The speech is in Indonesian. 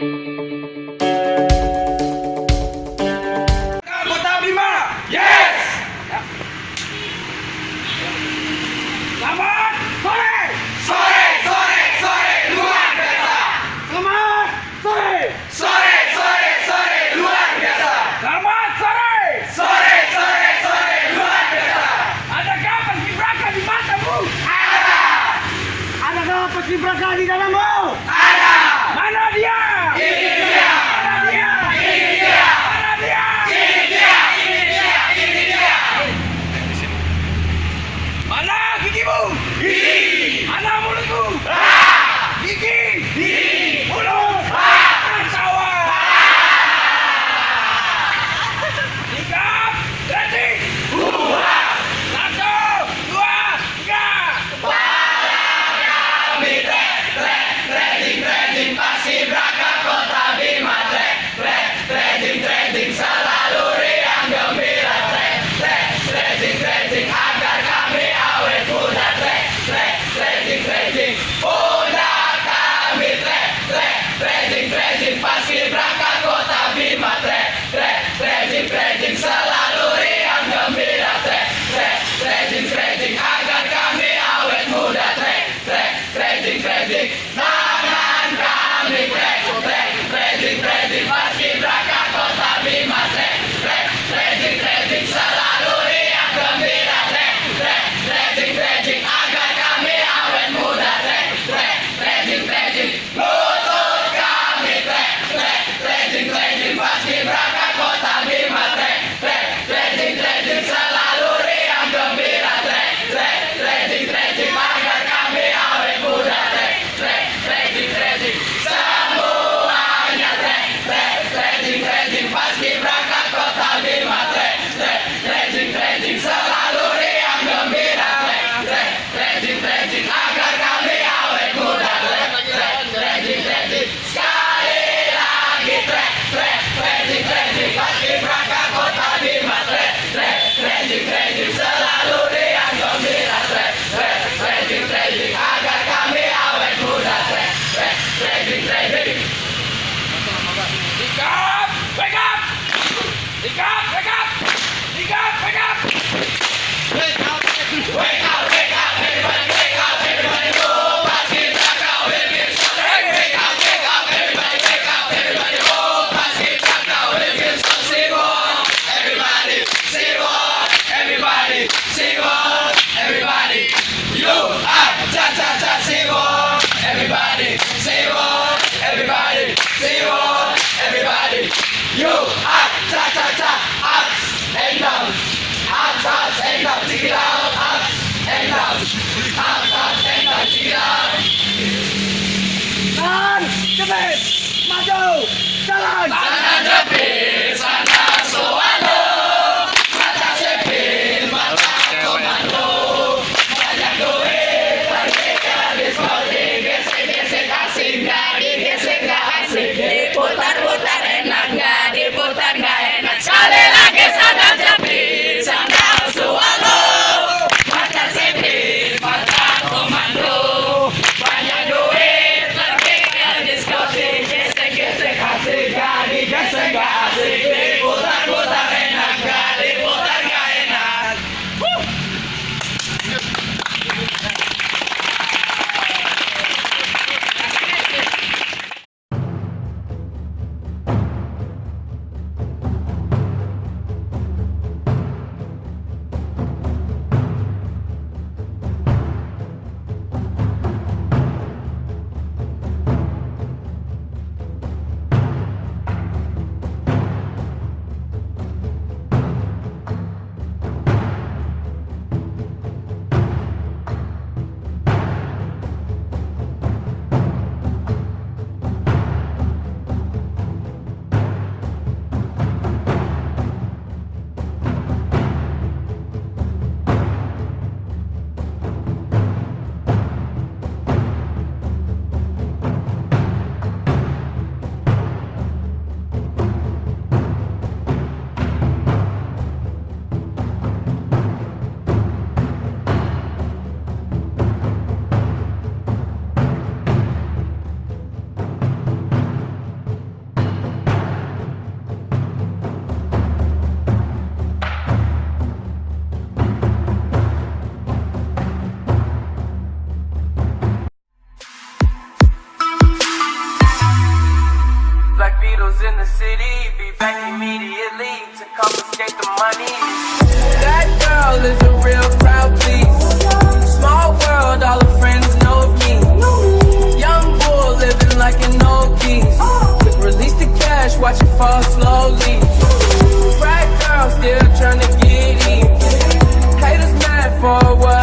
Kota Bima, yes. Selamat sore. Sore, sore, sore, luar biasa. Selamat sore. Sore, sore, sore, luar biasa. Selamat sore. Sore, sore, sore, luar biasa. Adakah paskibraka di matamu? Ada. Adakah paskibraka di dalammu? Ada. Mana dia? Ini dia. Mana dia? Ini dia. Mana dia? Ini dia. Ini dia. Ini dia. Mana gigimu? Gigi. Mana mulutmu? Gigi. Gigi. Mulut. Sawah. Sikap. Ready. Satu, dua, tiga. Kami trading paskibraka Kota Bima trading selalu riang gembira trading agar kami awet muda trading muda kami trading paskibraka Kota Bima trading selalu riang gembira trading agar kami awet muda trading tangan kami trading paskibraka Kota Bima trading selalu riang gembira trading agar kami awet muda trading lutut kami trading paskibraka Kota Bima trading selalu riang gembira trading agar kami awet muda trading semuanya trading paskibraka Kota Bima trading selalu riang gembira trading agar kami awet muda trading sekali lagi trading paskibraka Kota Bima trading selalu riang gembira trading agar kami awet muda trading sikap wake up sikap wake up sikap wake up wake up everybody wake up everybody oh paskibraka will give something wake up everybody wake up everybody oh paskibraka will give something sing on everybody sing on everybody sing on everybody you are cha cha cha sing on everybody sing on everybody sing on everybody you are cha cha cha ups and downs ups and downs check it out ups and downs ups and downs check it out tahan cepet maju jalan sana jepit sana soalo mata sepit mata komando banyak duit pergi diskotik gesek-gesek asik gak digesek gak asik diputar-putar enak gak diputar gak enak sekali lagi sana jepit sana soalo mata sepit mata komando banyak duit pergi diskotik gesek-gesek asik gak digesek to confiscate the money. That girl is a real crowd, please. Small world, all her friends know of me. Young bull living like an old geese. Release the cash, watch it fall slowly. Frat girl still trying to get in. Haters mad for what